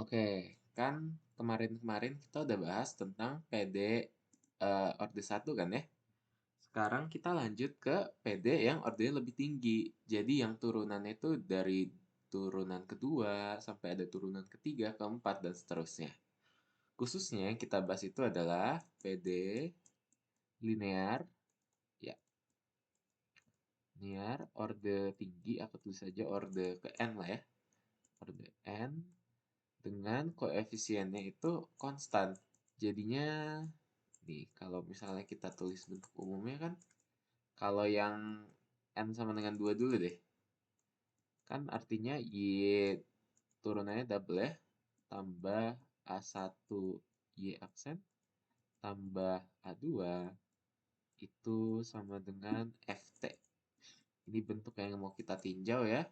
Oke, kan kemarin-kemarin kita udah bahas tentang PD orde 1 kan ya. Sekarang kita lanjut ke PD yang ordenya lebih tinggi. Jadi yang turunannya itu dari turunan kedua sampai ada turunan ketiga, keempat, dan seterusnya. Khususnya yang kita bahas itu adalah PD linear, ya, linear orde tinggi, aku tulis saja orde ke n lah ya. Orde n dengan koefisiennya itu konstan. Jadinya nih, kalau misalnya kita tulis bentuk umumnya kan, kalau yang n sama dengan 2 dulu deh. Kan artinya y turunannya double ya, tambah A1 y aksen, tambah A2 itu sama dengan FT. Ini bentuk yang mau kita tinjau ya.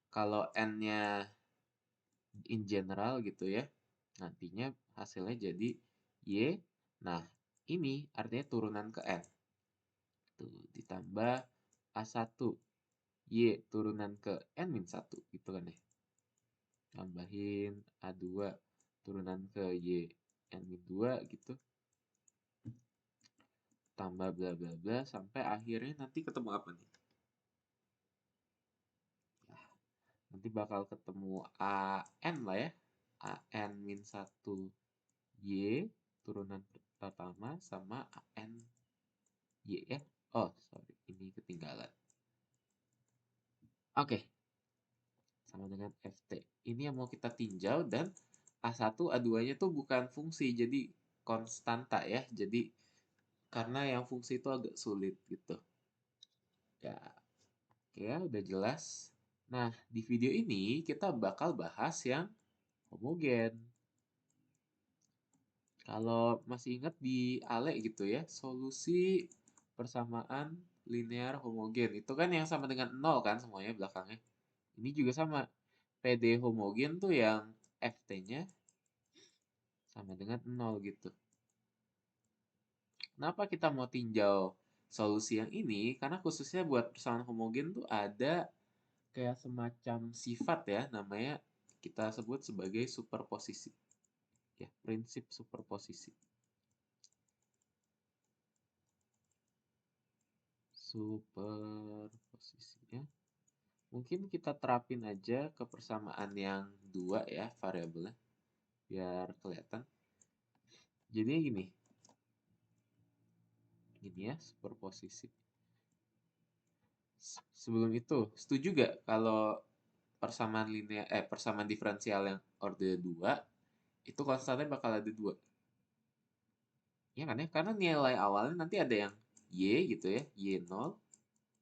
Kalau n-nya in general gitu ya, nantinya hasilnya jadi Y. Nah, ini artinya turunan ke N. Tuh, ditambah A1 Y turunan ke N-1 gitu kan ya. Tambahin A2 turunan ke Y N-2 gitu. Tambah bla bla bla sampai akhirnya nanti ketemu apa nih? Nah, nanti bakal ketemu AN lah ya. AN-1 Y turunan pertama sama AN Y ya. Oh, sorry, ini ketinggalan. Oke, sama dengan FT. Ini yang mau kita tinjau dan A1, A2-nya tuh bukan fungsi, jadi konstanta ya. Jadi karena yang fungsi itu agak sulit gitu. Ya, oke ya, udah jelas. Nah, di video ini kita bakal bahas yang homogen. Kalau masih ingat di Ale gitu ya, solusi persamaan linear homogen. Itu kan yang sama dengan 0 kan semuanya belakangnya. Ini juga sama. PD homogen tuh yang FT-nya sama dengan 0 gitu. Kenapa kita mau tinjau solusi yang ini? Karena khususnya buat persamaan homogen tuh ada kayak semacam sifat ya, namanya kita sebut sebagai superposisi. Ya, prinsip superposisi. Superposisinya. Mungkin kita terapin aja ke persamaan yang dua ya variabelnya, biar kelihatan. Jadi gini, ya superposisi. Sebelum itu, setuju gak kalau persamaan linear persamaan diferensial yang orde 2 itu konstannya bakal ada dua? Ya kan ya? Karena nilai awalnya nanti ada yang y gitu ya, y0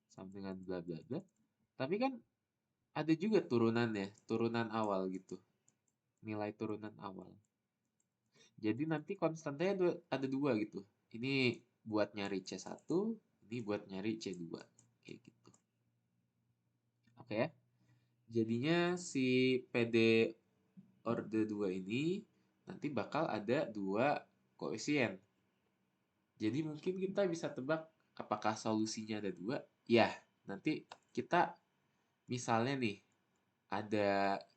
sama dengan bla bla bla. Tapi kan ada juga turunannya, turunan awal gitu. Nilai turunan awal. Jadi nanti konstantanya ada dua gitu. Ini buat nyari C1, ini buat nyari C2. Kayak gitu. Oke ya. Jadinya si PD orde 2 ini nanti bakal ada dua koefisien. Jadi mungkin kita bisa tebak apakah solusinya ada dua. Ya, nanti kita misalnya nih,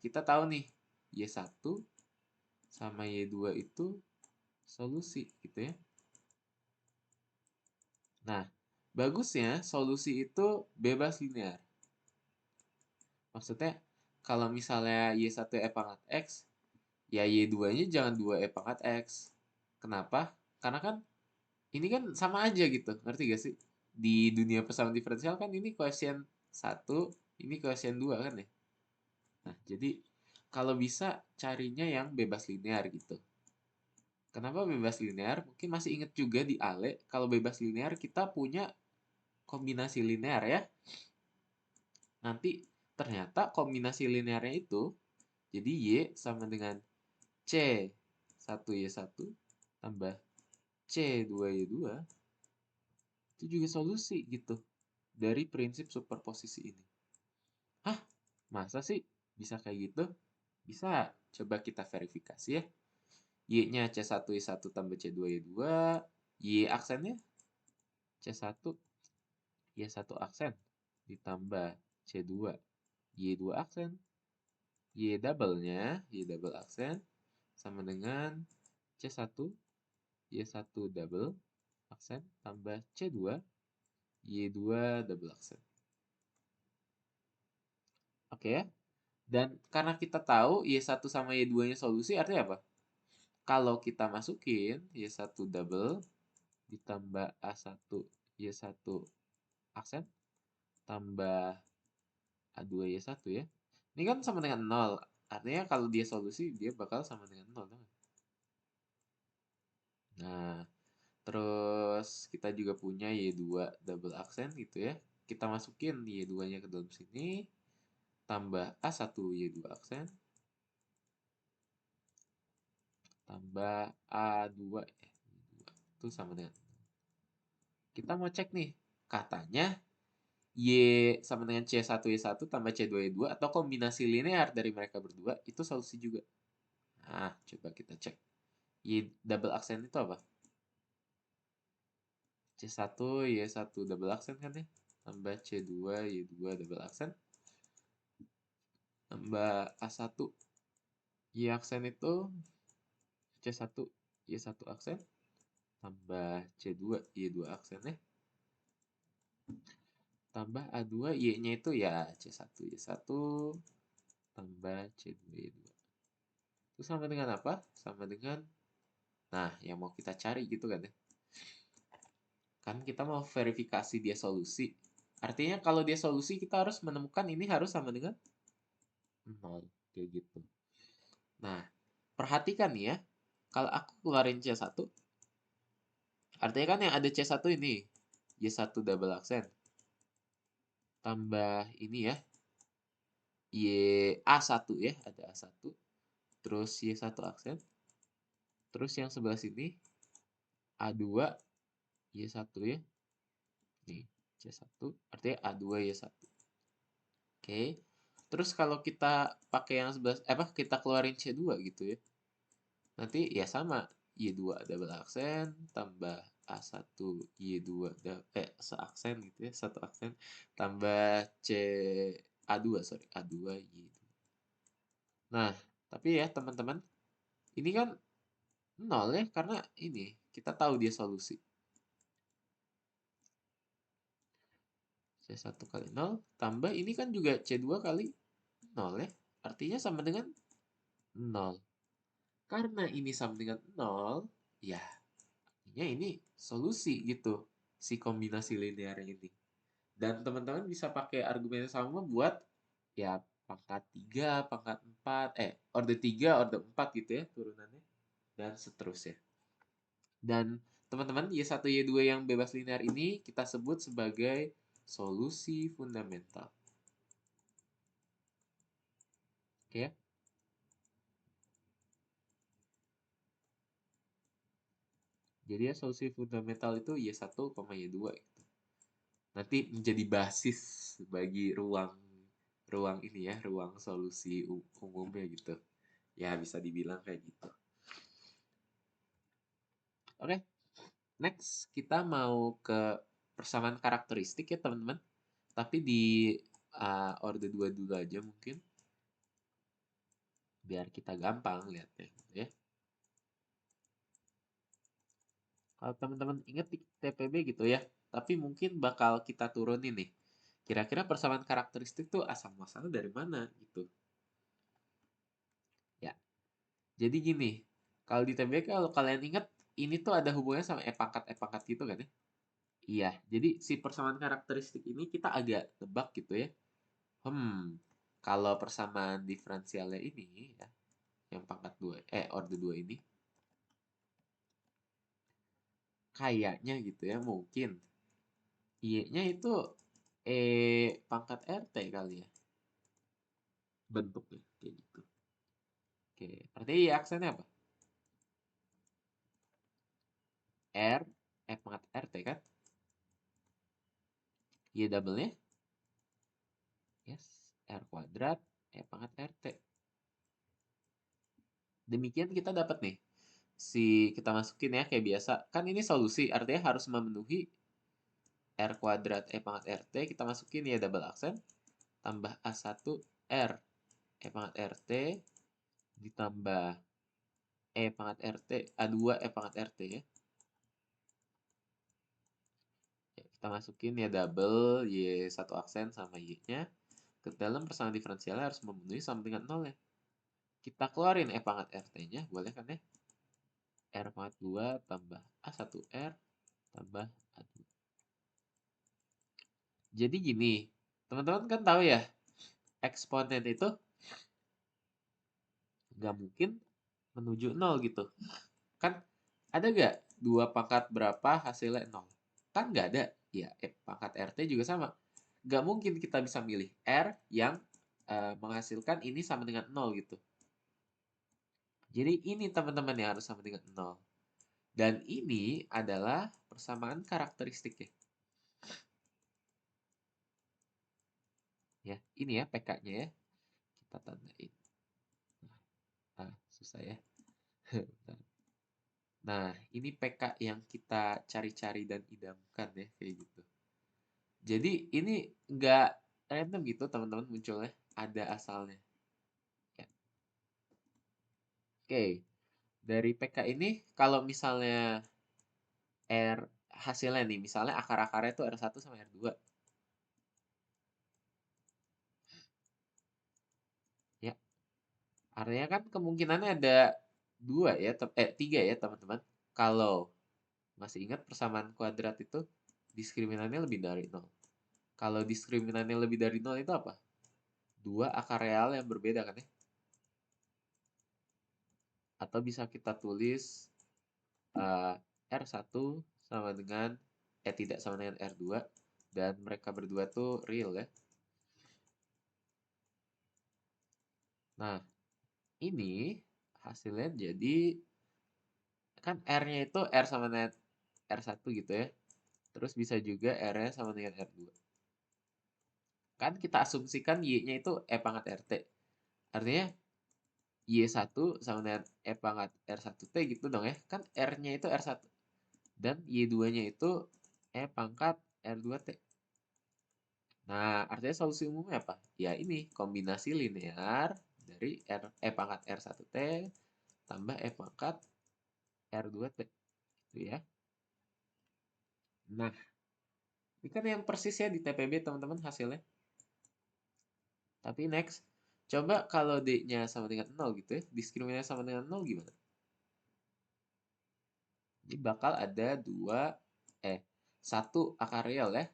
kita tahu nih Y1 sama Y2 itu solusi gitu ya. Nah, bagusnya solusi itu bebas linear. Maksudnya kalau misalnya Y1 E pangkat X, ya Y2-nya jangan 2 E pangkat X. Kenapa? Karena kan ini kan sama aja gitu, ngerti gak sih? Di dunia persamaan diferensial kan ini koefisien 1, ini koefisien 2 kan ya? Nah, jadi kalau bisa carinya yang bebas linear gitu. Kenapa bebas linear? Mungkin masih inget juga di Ale, kalau bebas linear kita punya kombinasi linear ya. Nanti ternyata kombinasi linearnya itu jadi Y sama dengan C1Y1 tambah C2Y2 itu juga solusi gitu dari prinsip superposisi ini. Hah? Masa sih bisa kayak gitu? Bisa. Coba kita verifikasi ya. Y-nya C1Y1 tambah C2Y2. Y aksennya C1 Y1 aksen ditambah C2 Y2 aksen. Y double-nya Y double aksen sama dengan C1 Y1 double aksen tambah C2 Y2 double aksen. Oke ya. Dan karena kita tahu Y1 sama Y2-nya solusi, artinya apa? Kalau kita masukin Y1 double ditambah A1 Y1 aksen tambah A2 Y1 ya. Ini kan sama dengan 0. Artinya kalau dia solusi, dia bakal sama dengan 0. Nah, terus kita juga punya Y2 double aksen gitu ya. Kita masukin Y2-nya ke dalam sini. Tambah A1 Y2 aksen. Tambah A2 itu sama dengan. Kita mau cek nih. Katanya Y sama dengan C1 Y1 tambah C2 Y2 atau kombinasi linear dari mereka berdua itu solusi juga. Nah, coba kita cek. Y double aksen itu apa? C1 Y1 double aksen kan ya? Tambah C2 Y2 double aksen. Tambah A1 Y aksen itu C1 Y1 aksen. Tambah C2 Y2 aksen ya. Tambah A2 Y-nya itu ya C1 Y1 tambah C2 Y2. Itu sama dengan apa? Sama dengan, nah yang mau kita cari gitu kan ya. Kan kita mau verifikasi dia solusi. Artinya kalau dia solusi kita harus menemukan ini harus sama dengan 0. Kayak gitu. Nah, perhatikan nih ya. Kalau aku keluarin C1, artinya kan yang ada C1 ini. Y1 double aksen. Tambah ini ya. A1 ya. Ada A1. Terus Y1 aksen. Terus yang sebelah sini A2 Y1 ya. Nih, C1 artinya A2 Y1. Oke. Terus kalau kita pakai yang sebelah kita keluarin C2 gitu ya. Nanti ya sama Y2 double aksen tambah A1 Y2 seaksen gitu ya, satu aksen tambah A2 sorry, A2 Y2. Nah, tapi ya teman-teman, ini kan 0 ya karena ini kita tahu dia solusi. C1 kali 0 tambah ini kan juga C2 kali 0 ya. Artinya sama dengan 0. Karena ini sama dengan 0, ya artinya ini solusi gitu, si kombinasi linear ini. Dan teman-teman bisa pakai argumen yang sama buat ya pangkat 3, pangkat 4, orde 3, orde 4 gitu ya turunannya. Dan seterusnya. Dan teman-teman, Y1, Y2 yang bebas linear ini kita sebut sebagai solusi fundamental. Oke ya? Jadi ya solusi fundamental itu Y1, Y2 gitu. Nanti menjadi basis bagi ruang ini ya, ruang solusi umumnya gitu. Ya bisa dibilang kayak gitu. Oke, next kita mau ke persamaan karakteristik ya teman-teman. Tapi di orde 2 dulu aja mungkin. Biar kita gampang lihatnya gitu ya. Kalau teman-teman ingat di TPB gitu ya, tapi mungkin bakal kita turunin nih. Kira-kira persamaan karakteristik tuh asal muasalnya dari mana gitu. Ya, jadi gini, kalau di TPB kalau kalian ingat, ini tuh ada hubungannya sama E pangkat gitu kan ya. Iya, jadi si persamaan karakteristik ini kita agak tebak gitu ya. Kalau persamaan diferensialnya ini ya, yang pangkat 2, orde 2 ini, kayaknya gitu ya, mungkin Y-nya itu pangkat RT kali ya, bentuknya kayak gitu. Oke, artinya Y aksennya apa? R, pangkat RT kan? Y double-nya, yes, R kuadrat, pangkat RT. Demikian kita dapat nih, kita masukin ya kayak biasa. Kan ini solusi, artinya harus memenuhi R kuadrat pangkat RT, kita masukin ya double aksen, tambah A1 R pangkat RT, ditambah E pangkat RT, A2 E pangkat RT ya. Ya, kita masukin ya double Y satu aksen sama Y-nya ke dalam persamaan diferensialnya harus memenuhi sama dengan 0 ya. Kita keluarin E pangkat RT-nya, boleh kan ya? R pangkat 2 tambah A1R tambah A2. Jadi gini, teman-teman kan tahu ya, eksponen itu nggak mungkin menuju 0 gitu. Kan ada nggak 2 pangkat berapa hasilnya 0? Kan nggak ada. Ya, pangkat RT juga sama. Nggak mungkin kita bisa milih R yang menghasilkan ini sama dengan 0 gitu. Jadi ini teman-teman yang harus sama dengan 0. Dan ini adalah persamaan karakteristiknya. Ya, ini ya PK-nya ya. Kita tandain. Susah ya. Nah, ini PK yang kita cari-cari dan idamkan ya, kayak gitu. Jadi ini nggak random gitu teman-teman munculnya, ada asalnya. Ya. Oke, dari PK ini kalau misalnya R hasilnya nih, misalnya akar-akarnya itu R1 sama R2. Ya, artinya kan kemungkinannya ada tiga ya teman-teman. Kalau masih ingat persamaan kuadrat itu diskriminannya lebih dari 0. Kalau diskriminannya lebih dari 0 itu apa? Dua akar real yang berbeda kan ya? Atau bisa kita tulis uh, R1 sama dengan tidak sama dengan R2 dan mereka berdua tuh real ya. Nah, ini hasilnya jadi kan R-nya itu R sama dengan R1 gitu ya. Terus bisa juga R-nya sama dengan R2. Kan kita asumsikan Y-nya itu E pangkat RT. Artinya Y1 sama dengan E pangkat R1T gitu dong ya. Kan R-nya itu R1. Dan Y2-nya itu E pangkat R2T. Nah, artinya solusi umumnya apa? Ya ini, kombinasi linear dari E pangkat R1T tambah E pangkat R2T. Gitu ya. Nah, ini kan yang persis ya di TPB teman-teman hasilnya. Tapi next, coba kalau D-nya sama dengan 0 gitu ya, diskriminannya sama dengan 0 gimana? Ini bakal ada satu akar real ya.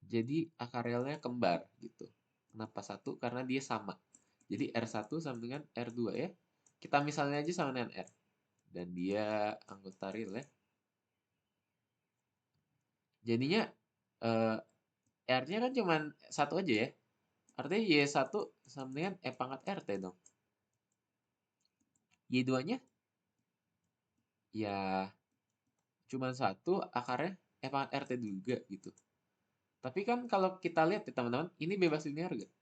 Jadi akar realnya kembar gitu. Kenapa satu? Karena dia sama. Jadi R1 sama dengan R2 ya. Kita misalnya aja sama dengan R. Dan dia anggota real ya. Jadinya eh, R-nya kan cuma satu aja ya. Artinya Y1 sama dengan E pangkat RT dong. Y2-nya ya cuma satu, akarnya E pangkat RT juga gitu. Tapi kan kalau kita lihat ya teman-teman, ini bebas linear gak?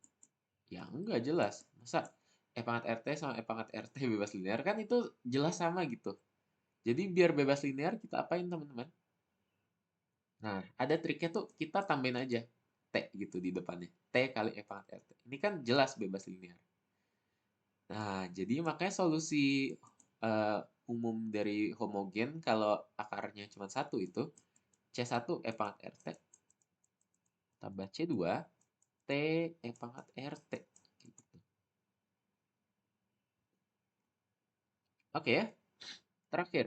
Ya enggak jelas. Masa E pangkat RT sama E pangkat RT bebas linear kan itu jelas sama gitu. Jadi biar bebas linear kita apain teman-teman? Nah, ada triknya tuh kita tambahin aja T gitu di depannya. T kali E pangkat RT. Ini kan jelas bebas linear. Nah, jadi makanya solusi eh, umum dari homogen kalau akarnya cuma satu itu C1 E pangkat RT tambah C2 T E pangkat RT. Gitu. Oke ya, terakhir.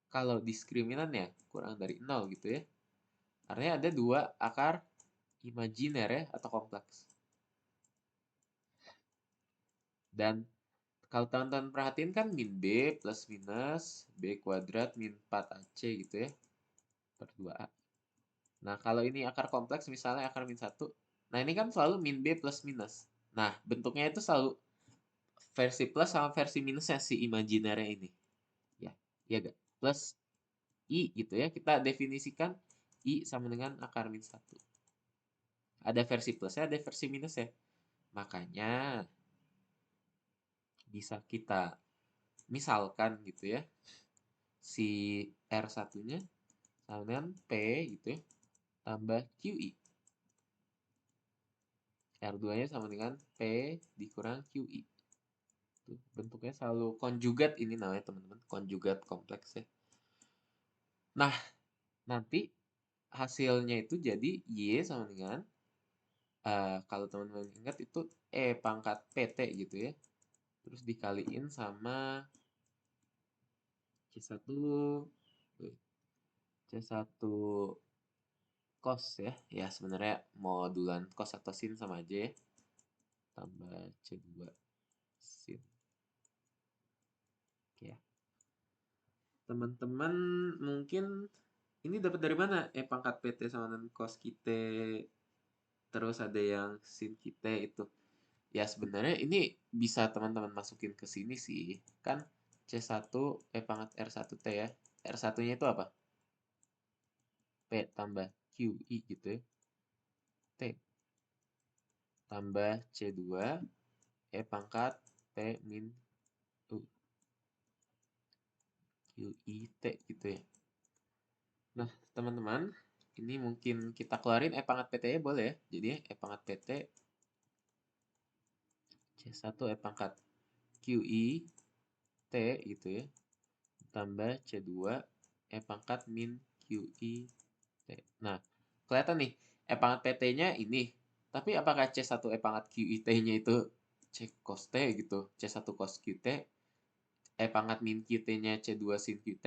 Kalau diskriminannya kurang dari 0 gitu ya. Artinya ada dua akar imajiner ya atau kompleks. Dan kalau teman-teman perhatiin kan min B plus minus B kuadrat min 4AC gitu ya. Per 2A. Nah, kalau ini akar kompleks misalnya akar min 1. Nah, ini kan selalu min B plus minus. Nah, bentuknya itu selalu versi plus sama versi minusnya si imajinernya ini. Ya, iya gak? Plus I gitu ya. Kita definisikan I sama dengan akar min 1. Ada versi plusnya, ada versi minusnya. Makanya bisa kita misalkan gitu ya. Si R1-nya sama dengan P gitu ya. Tambah QI. R2-nya sama dengan P dikurang QI. Tuh, bentuknya selalu konjugat ini namanya teman-teman, konjugat kompleks ya. Nah, nanti hasilnya itu jadi Y sama dengan kalau teman-teman ingat itu E pangkat PT gitu ya. Terus dikaliin sama C1 C1 cos ya. Ya sebenarnya modulan cos atau sin sama aja ya. Tambah C2 sin. Oke ya. Teman-teman mungkin ini dapat dari mana? Pangkat PT sama dengan cos kita terus ada yang sin kita itu. Ya sebenarnya ini bisa teman-teman masukin ke sini sih. Kan C1 pangkat R1T ya. R1-nya itu apa? P tambah QI gitu ya. T tambah C2 pangkat P min U QI T gitu ya. Nah, teman-teman, ini mungkin kita keluarin pangkat PT-nya boleh ya. Jadi pangkat PT C1 pangkat QI T gitu ya. Tambah C2 pangkat min QI T. Nah, kelihatan nih, pangkat PT-nya ini. Tapi apakah C1 pangkat QIT-nya itu C cos T gitu? C1 cos QT, pangkat min QT-nya C2 sin QT?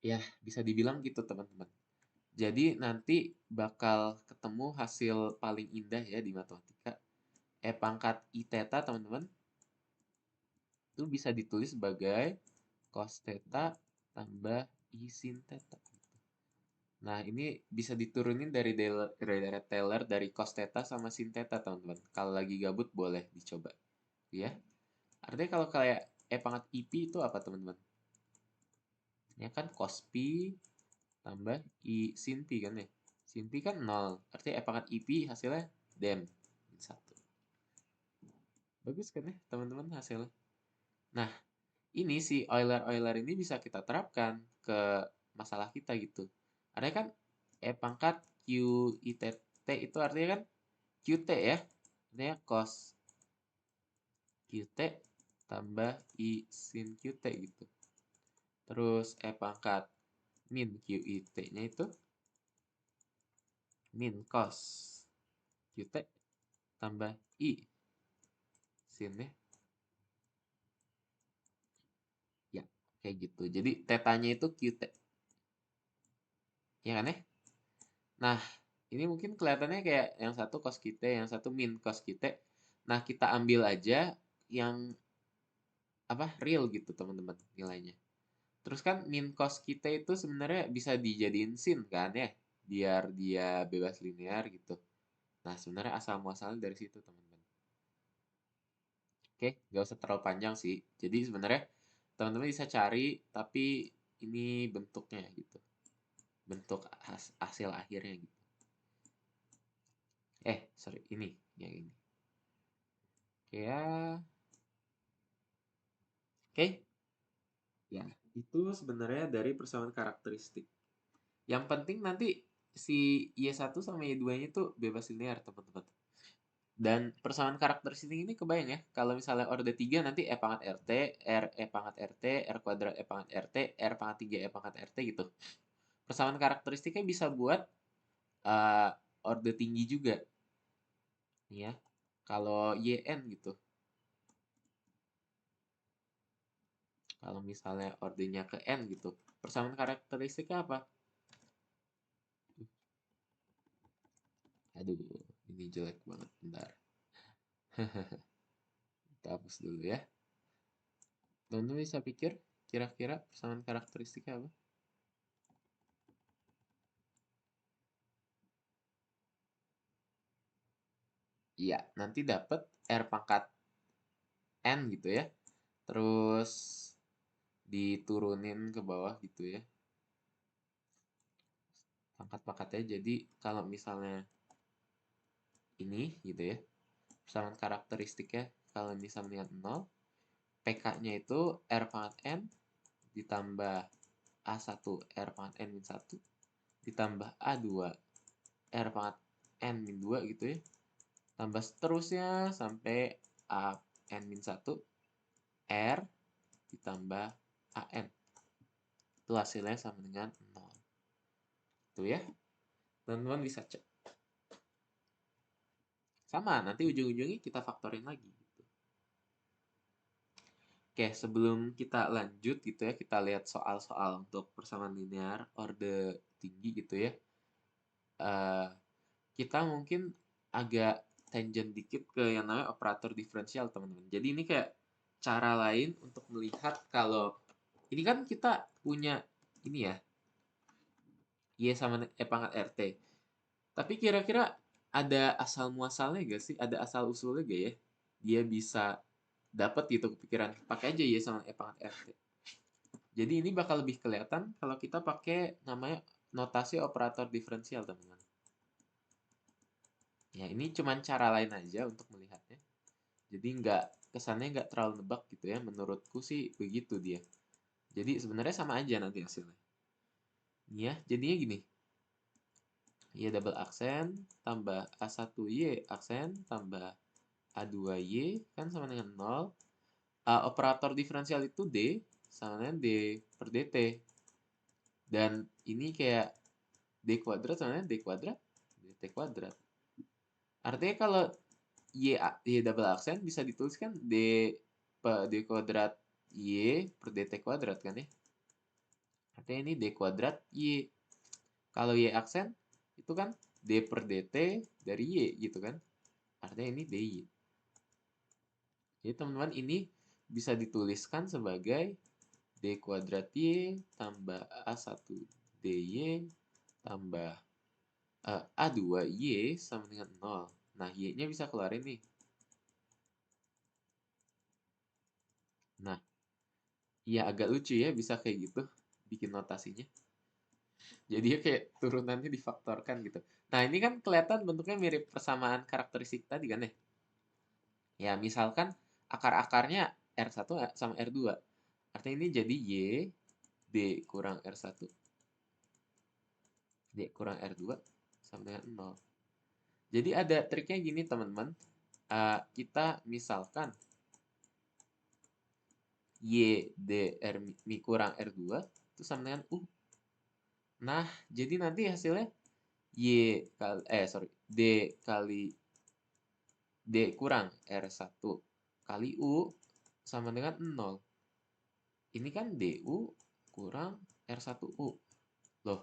Ya, bisa dibilang gitu teman-teman. Jadi nanti bakal ketemu hasil paling indah ya di matematika. Pangkat I theta teman-teman, itu bisa ditulis sebagai cos theta tambah I sin theta. Nah, ini bisa diturunin dari Taylor dari cos theta sama sin theta, teman-teman. Kalau lagi gabut boleh dicoba. Ya. Artinya kalau kayak pangkat IP itu apa, teman-teman? Ya kan cos pi tambah I sin pi kan ya. Sin pi kan 0. Artinya pangkat IP hasilnya dem 1. Bagus kan ya, teman-teman hasilnya. Nah, ini si Euler-Euler ini bisa kita terapkan ke masalah kita gitu. Artinya kan pangkat Q I T T itu artinya kan QT ya. Artinya cos QT tambah I sin QT gitu. Terus pangkat min QIT-nya itu min cos QT tambah I sin ya. Ya, kayak gitu. Jadi tetanya itu QT. Ya kan ya? Nah, ini mungkin kelihatannya kayak yang satu cos kita, yang satu min cos kita. Nah, kita ambil aja yang apa real gitu teman-teman nilainya. Terus kan min cos kita itu sebenarnya bisa dijadiin sin kan ya, biar dia bebas linear gitu. Nah, sebenarnya asal muasalnya dari situ teman-teman. Oke, nggak usah terlalu panjang sih. Jadi sebenarnya teman-teman bisa cari, tapi ini bentuknya gitu, bentuk hasil akhirnya gitu. Sorry, ini yang ini. Oke ya. Oke, ya, itu sebenarnya dari persamaan karakteristik. Yang penting nanti si Y1 sama Y2-nya itu bebas linear, teman-teman. Dan persamaan karakteristik ini kebayang ya, kalau misalnya orde 3 nanti E pangkat RT, R E pangkat RT, R kuadrat E pangkat RT, R pangkat 3 E pangkat RT gitu. Persamaan karakteristiknya bisa buat uh, orde tinggi juga. Ya, kalau YN gitu. Kalau misalnya ordenya ke N gitu. Persamaan karakteristiknya apa? Aduh, ini jelek banget. Bentar. Kita hapus dulu ya. Teman-teman bisa pikir kira-kira persamaan karakteristiknya apa? Iya, nanti dapat R pangkat N gitu ya. Terus diturunin ke bawah gitu ya. Pangkat-pangkatnya jadi kalau misalnya ini gitu ya. Persamaan karakteristiknya kalau misalnya 0, PK-nya itu R pangkat N ditambah A1 R pangkat N min 1 ditambah A2 R pangkat N min 2 gitu ya. Tambah seterusnya sampai A N min 1 R ditambah AN. Itu hasilnya sama dengan 0. Itu ya. Teman-teman bisa cek. Sama, nanti ujung-ujungnya kita faktorin lagi. Gitu. Oke, sebelum kita lanjut gitu ya, kita lihat soal-soal untuk persamaan linear orde tinggi gitu ya. Kita mungkin agak tangent dikit ke yang namanya operator diferensial, teman-teman. Jadi ini kayak cara lain untuk melihat kalau ini kan kita punya ini ya, Y sama E pangkat RT. Tapi kira-kira ada asal muasalnya gak sih? Ada asal usulnya gak ya? Dia bisa dapat gitu kepikiran. Pakai aja Y sama E pangkat RT. Jadi ini bakal lebih kelihatan kalau kita pakai namanya notasi operator diferensial, teman-teman. Ya, ini cuma cara lain aja untuk melihatnya. Jadi kesannya nggak terlalu nebak gitu ya. Menurutku sih begitu dia. Jadi sebenarnya sama aja nanti hasilnya. Ya, jadinya gini. Y double aksen tambah A1Y aksen tambah A2Y kan sama dengan 0. Operator diferensial itu D sama dengan D per dt. Dan ini kayak D kuadrat sama dengan D kuadrat dt kuadrat. Artinya kalau Y double aksen bisa dituliskan D kuadrat Y per dt kuadrat kan ya. Artinya ini D kuadrat Y. Kalau Y aksen itu kan D per dt dari Y gitu kan. Artinya ini DY. Jadi teman-teman ini bisa dituliskan sebagai D kuadrat Y tambah A1 DY tambah A2Y sama dengan 0. Nah, Y-nya bisa keluarin nih. Nah, ya agak lucu ya bisa kayak gitu bikin notasinya. Jadi ya kayak turunannya difaktorkan gitu. Nah, ini kan kelihatan bentuknya mirip persamaan karakteristik tadi kan ya. Ya, misalkan akar-akarnya R1 sama R2. Artinya ini jadi Y D kurang R1 D kurang R2 sama dengan 0. Jadi ada triknya gini teman-teman. Kita misalkan Y D R mi kurang R2 itu sama dengan U. Nah, jadi nanti hasilnya D kali D kurang R1 kali U sama dengan 0. Ini kan DU kurang R1U. Loh,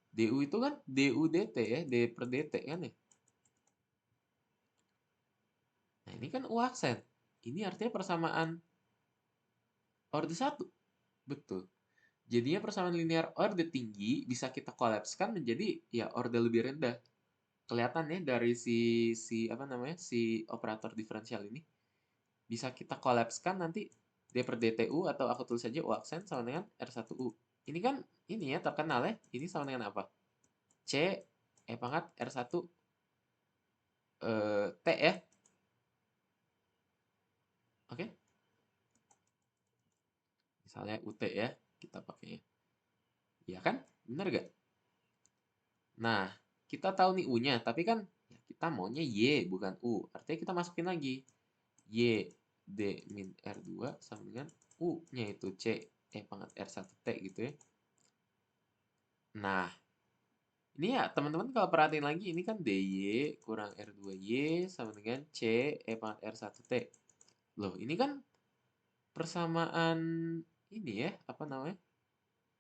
DU itu kan DU DT ya, D per DT kan ya. Nah, ini kan U aksen. Ini artinya persamaan orde 1. Betul. Jadinya persamaan linear orde tinggi bisa kita kolapskan menjadi ya orde lebih rendah. Kelihatan ya dari si apa namanya? Si operator diferensial ini. Bisa kita kolapskan nanti D per DTU atau aku tulis saja U aksen sama dengan R1U. Ini kan ini ya terkenal ya. Ini sama dengan apa? C E pangkat R1 T ya. Oke. Misalnya UT ya kita pakainya. Iya kan? Benar gak? Nah, kita tahu nih U-nya, tapi kan ya kita maunya Y bukan U. Artinya kita masukin lagi. Y D min R2 sama dengan U-nya itu C E pangkat R1T gitu ya. Nah, ini ya teman-teman kalau perhatiin lagi ini kan DY kurang R2Y sama dengan C E pangkat R1T. Loh, ini kan persamaan ini ya, apa namanya?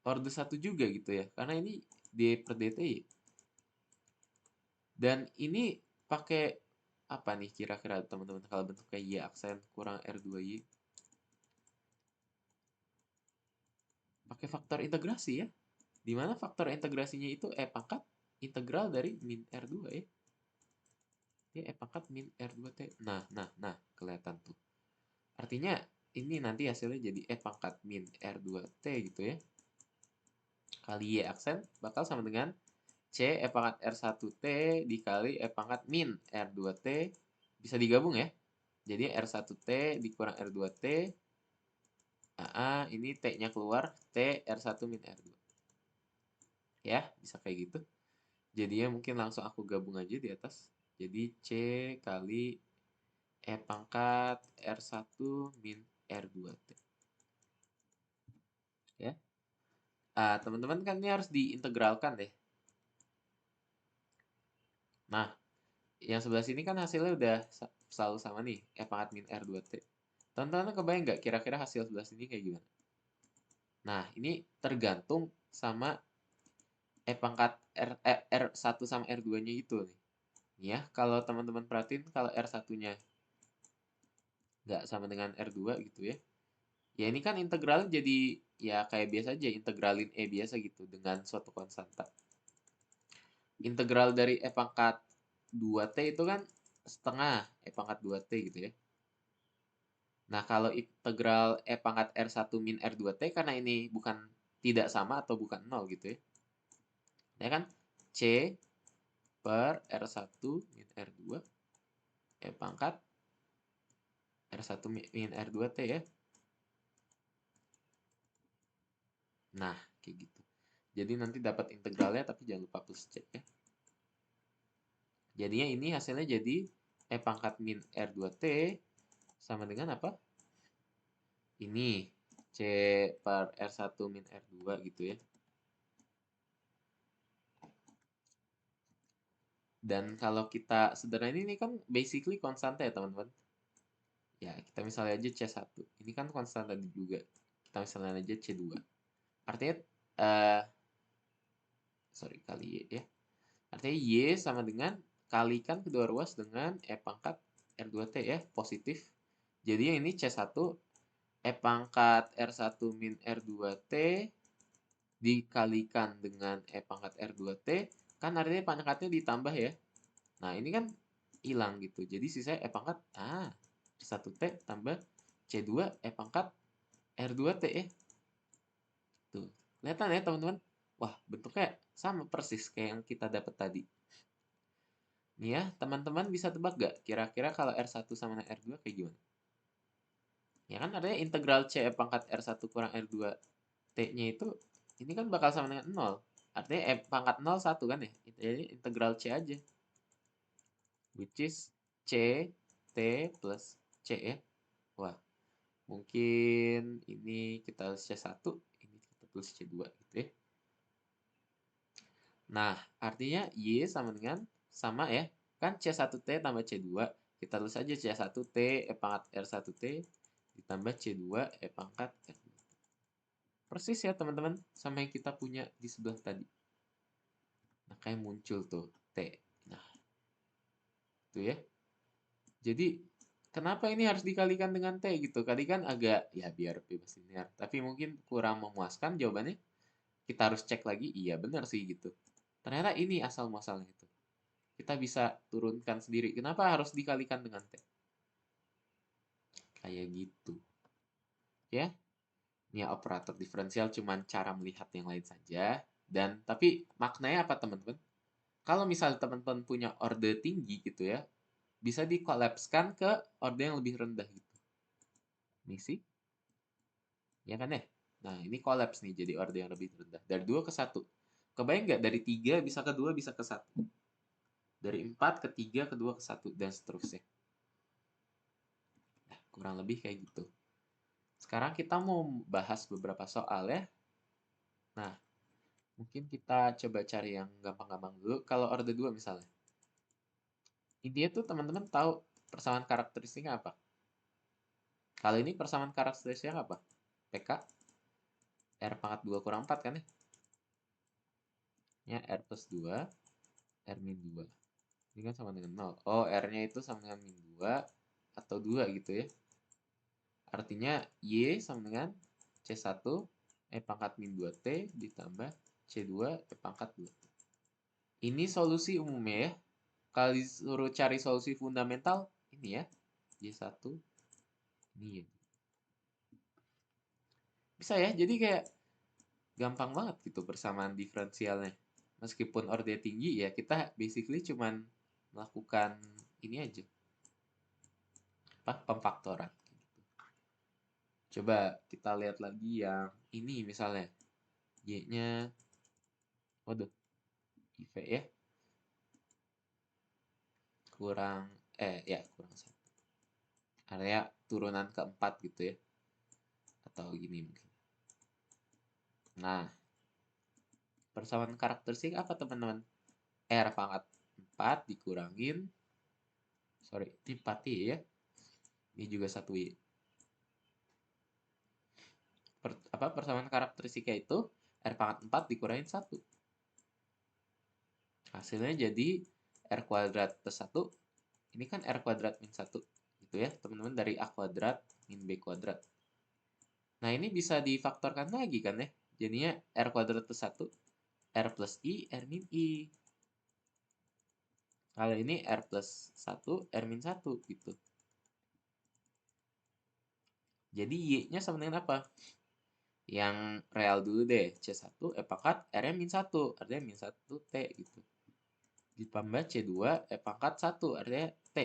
Orde 1 juga gitu ya. Karena ini D per DT ya. Dan ini pakai apa nih kira-kira teman-teman kalau bentuknya Y aksen kurang R2Y? Pakai faktor integrasi ya. Dimana faktor integrasinya itu E pangkat integral dari min R2 ya. Dia E pangkat min R2T. Nah, kelihatan tuh. Artinya ini nanti hasilnya jadi E pangkat min R2T gitu ya. Kali Y aksen bakal sama dengan C E pangkat R1T dikali E pangkat min R2T. Bisa digabung ya. Jadi R1T dikurang R2T. Ini T-nya keluar. T R1 min R2. Ya, bisa kayak gitu. Jadinya mungkin langsung aku gabung aja di atas. Jadi C kali E pangkat R1 min R2T. Ya. Teman-teman kan ini harus diintegralkan deh. Nah, yang sebelah sini kan hasilnya udah selalu sama nih, E pangkat min R2T. Teman-teman kebayang nggak kira-kira hasil sebelah sini kayak gimana? Nah, ini tergantung sama R1 sama R2-nya itu nih. Ya, kalau teman-teman perhatiin kalau R1-nya nggak sama dengan R2 gitu ya. Ya ini kan integralnya jadi ya kayak biasa aja, integralin E biasa gitu dengan suatu konstanta. Integral dari E pangkat 2T itu kan setengah E pangkat 2T gitu ya. Nah, kalau integral E pangkat R1 min R2T karena ini bukan tidak sama atau bukan 0 gitu ya. Ya kan? C per R1 min R2 E pangkat R1 min R2T ya. Nah, kayak gitu. Jadi nanti dapat integralnya tapi jangan lupa plus C ya. Jadinya ini hasilnya jadi E pangkat min R2T sama dengan apa? Ini C per R1 min R2 gitu ya. Dan kalau kita sederhana ini kan basically konstanta ya teman-teman. Ya, kita misalnya aja C1. Ini kan konstanta juga. Kita misalnya aja C2. Artinya, eh sorry, kali Y ya. Artinya Y sama dengan kalikan kedua ruas dengan E pangkat R2T ya, positif. Jadi ini C1 E pangkat R1 min R2T dikalikan dengan E pangkat R2T, kan artinya pangkatnya ditambah ya. Nah, ini kan hilang gitu. Jadi sisa E pangkat, R1T tambah C2 E pangkat R2T ya. Tuh, kelihatan ya teman-teman? Wah, bentuknya sama persis kayak yang kita dapat tadi. Nih ya, teman-teman bisa tebak gak kira-kira kalau R1 sama dengan R2 kayak gimana? Ya kan artinya integral C E pangkat R1 kurang R2 T-nya itu, ini kan bakal sama dengan 0. Artinya E pangkat 0 1 kan ya? Jadi integral C aja. Which is C T plus C ya. Wah, mungkin ini kita C1, ini kita tulis C2 gitu ya. Nah, artinya Y sama dengan, sama ya, kan C1T tambah C2, kita tulis aja C1T E pangkat R1T ditambah C2 E pangkat R2. Persis ya teman-teman, sama yang kita punya di sebelah tadi. Nah, kayak muncul tuh T. Nah, itu ya. Jadi, kenapa ini harus dikalikan dengan T gitu? Tadi kan agak, ya biar bebas linear. Tapi mungkin kurang memuaskan jawabannya. Kita harus cek lagi, iya benar sih gitu. Ternyata ini asal muasalnya itu. Kita bisa turunkan sendiri. Kenapa harus dikalikan dengan T? Kayak gitu. Ya, ini operator diferensial cuman cara melihat yang lain saja. Dan tapi maknanya apa teman-teman? Kalau misalnya teman-teman punya orde tinggi gitu ya, bisa dikolapskan ke orde yang lebih rendah gitu. Ini sih, ya kan ya? Nah, ini kolaps nih jadi orde yang lebih rendah. Dari 2 ke 1. Kebayang nggak dari 3 bisa ke 2 bisa ke 1? Dari 4 ke 3 ke 2 ke 1 dan seterusnya. Nah, kurang lebih kayak gitu. Sekarang kita mau bahas beberapa soal ya. Nah, mungkin kita coba cari yang gampang-gampang dulu. Kalau orde 2 misalnya. Intinya tuh teman-teman tahu persamaan karakteristiknya apa? Kalau ini persamaan karakteristiknya apa? PK R pangkat 2 kurang 4 kan ya? Ya, R plus 2, R min 2. Ini kan sama dengan 0. Oh, R-nya itu sama dengan min 2 atau 2 gitu ya. Artinya Y sama dengan C1 E pangkat min 2T ditambah C2 E pangkat 2T. Ini solusi umumnya ya. Kalau disuruh cari solusi fundamental, ini ya. Y1, ini ya. Bisa ya, jadi kayak gampang banget gitu persamaan diferensialnya. Meskipun orde tinggi ya, kita basically cuman melakukan ini aja. Apa? Pemfaktoran. Coba kita lihat lagi yang ini misalnya. Y-nya, waduh, IV ya. Kurang, ya kurang 1. Area turunan keempat gitu ya. Atau gini mungkin. Nah, persamaan karakteristik apa teman-teman? R pangkat 4 dikurangin, sorry, ini 4Y ya. Ini juga 1Y. Persamaan karakteristiknya itu R pangkat 4 dikurangin 1. Hasilnya jadi R kuadrat plus 1. Ini kan R kuadrat min 1. Gitu ya, teman-teman, dari A kuadrat min B kuadrat. Nah, ini bisa difaktorkan lagi kan ya. Jadinya R kuadrat plus 1, R plus I, R min I. Kalau ini R plus 1, R min 1 gitu. Jadi Y-nya sama dengan apa? Yang real dulu deh, C1, pangkat R-nya min 1, artinya min 1 T gitu. Ditambah C2, pangkat 1, artinya T.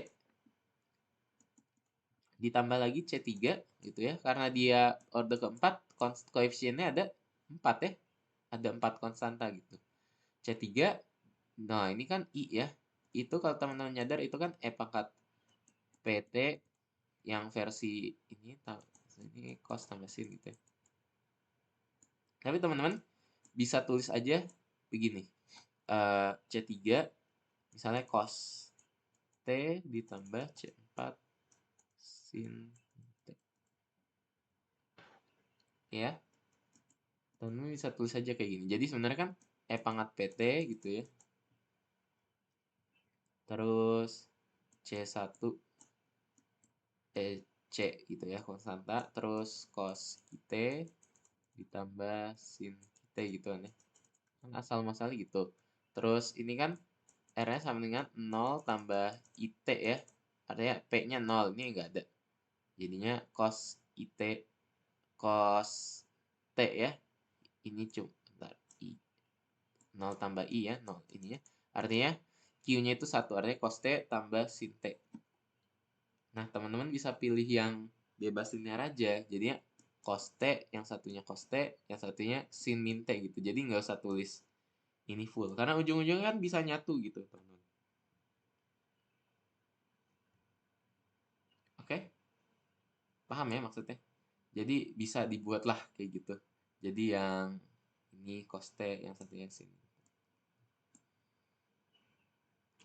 Ditambah lagi C3 gitu ya, karena dia order keempat, koefisiennya ada 4 ya. Ada 4 konstanta gitu. C3, nah ini kan I ya. Itu kalau teman-teman nyadar itu kan pangkat PT yang versi ini cos tambah sin gitu ya. Tapi teman-teman bisa tulis aja begini. C3 misalnya cos T ditambah C4 sin T. Ya. Teman-teman bisa tulis aja kayak gini. Jadi sebenarnya kan pangkat PT gitu ya. Terus C1 C gitu ya, konstanta. Terus cos T ditambah sin T gitu kan ya. Kan asal masalah gitu. Terus ini kan R-nya sama dengan 0 tambah IT ya. Artinya P-nya 0. Ini enggak ada. Jadinya cos IT cos T ya. Ini cuma bentar, I. 0 tambah I ya. 0 ini ya. Artinya Q-nya itu 1. Artinya cos T tambah sin T. Nah, teman-teman bisa pilih yang bebas linear aja. Jadinya cos T, yang satunya cos T, yang satunya sin min T gitu. Jadi nggak usah tulis ini full. Karena ujung-ujungnya kan bisa nyatu gitu, teman-teman. Oke? Paham ya maksudnya? Jadi bisa dibuatlah kayak gitu. Jadi yang ini cos T, yang satunya sin.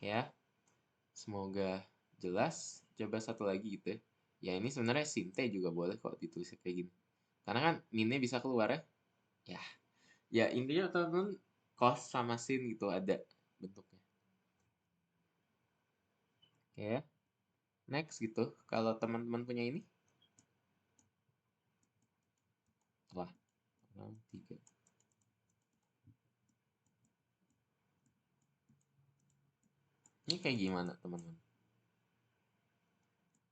Ya, semoga jelas. Coba satu lagi gitu ya. Ya ini sebenarnya sin T juga boleh kok ditulis kayak gini. Karena kan minnya bisa keluar ya. Ya, ya intinya teman-teman cos sama sin gitu ada bentuknya. Oke ya. Next gitu. Kalau teman-teman punya ini. Wah, 3. Ini kayak gimana teman-teman?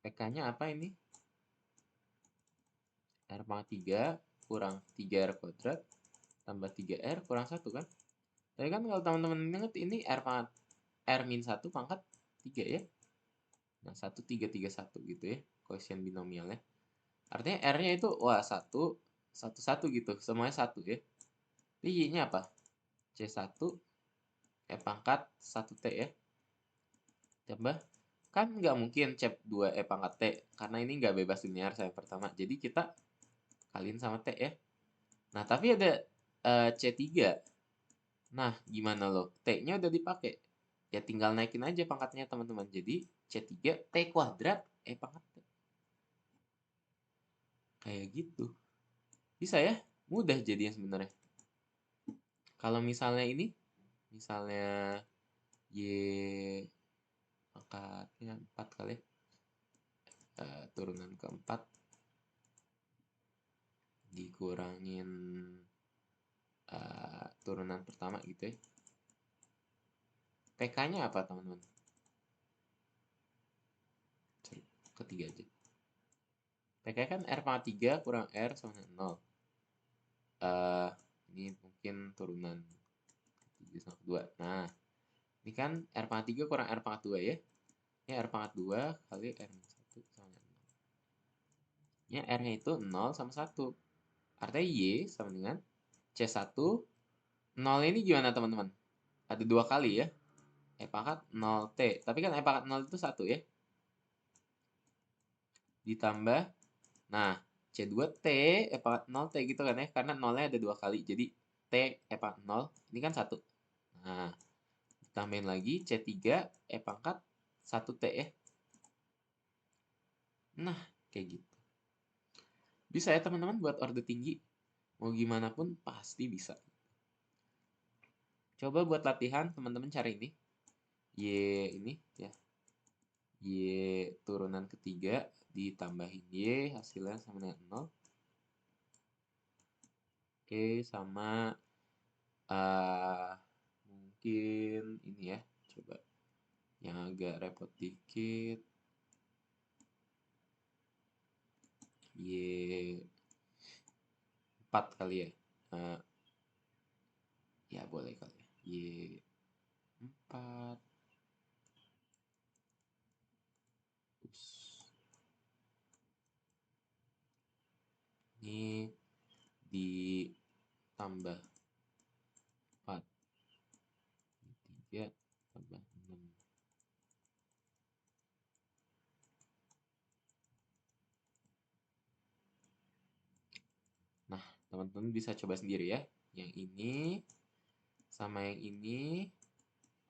PK-nya apa ini? R pangkat 3 kurang 3R kuadrat tambah 3R kurang 1 kan? Tapi kan kalau teman-teman ingat ini R pangkat R min 1 pangkat 3 ya. Nah, 1, 3, 3, 1 gitu ya. Koefisien binomialnya. Artinya R-nya itu, wah 1, 1, 1 gitu. Semuanya 1 ya. Jadi Y-nya apa? C1 pangkat 1T ya. Tambah. Kan nggak mungkin C2 pangkat T. Karena ini nggak bebas linear saya pertama. Jadi kita kaliin sama T ya. Nah, tapi ada C3. Nah, gimana loh? T-nya udah dipakai. Ya tinggal naikin aja pangkatnya teman-teman. Jadi C3 T kuadrat pangkat T. Kayak gitu. Bisa ya? Mudah jadinya sebenarnya. Kalau misalnya ini, misalnya Y pangkatnya 4 kali turunan keempat dikurangin turunan pertama gitu ya. PK-nya apa teman-teman? Ketiga aja. PK kan R pangkat 3 kurang R sama dengan 0. Ini mungkin turunan 3 sama 2. Nah, ini kan R pangkat 3 kurang R pangkat 2 ya. Ini R pangkat 2 kali R minus 1 sama dengan 0. Ini R-nya itu 0 sama 1. Artinya Y sama dengan C1. 0 ini gimana teman-teman? Ada 2 kali ya. Pangkat 0T. Tapi kan pangkat 0 itu 1 ya. Ditambah. Nah, C2T pangkat 0T gitu kan ya, karena nolnya ada 2 kali, jadi T pangkat 0, ini kan 1. Nah, tambahin lagi C3 pangkat 1T ya. Nah, kayak gitu. Bisa ya teman-teman buat orde tinggi. Mau gimana pun pasti bisa. Coba buat latihan teman-teman cari ini. Y ini ya. Y turunan ketiga ditambahin Y hasilnya sama dengan 0. Oke, sama mungkin ini ya. Coba yang agak repot dikit. Y 4 kali ya. Ya boleh kali ya. Y 4. Ups. Ini ditambah 4. 3 tambah 6. Nah, teman-teman bisa coba sendiri ya. Yang ini sama yang ini.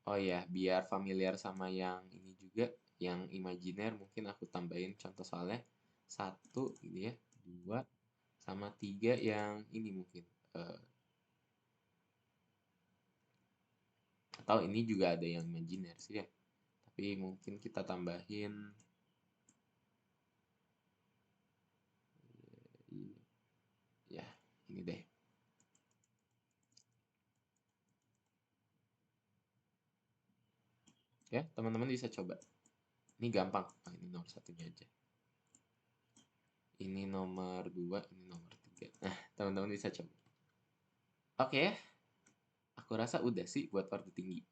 Oh ya, biar familiar sama yang ini juga, yang imajiner mungkin aku tambahin contoh soalnya. 1 gitu ya, 2 sama 3 yang ini mungkin. Atau ini juga ada yang imajiner sih ya. Tapi mungkin kita tambahin ya, ini deh. Ya, teman-teman bisa coba. Ini gampang. Nah, ini nomor satunya aja. Ini nomor 2, ini nomor 3. Nah, teman-teman bisa coba. Oke, aku rasa udah sih buat orde tinggi.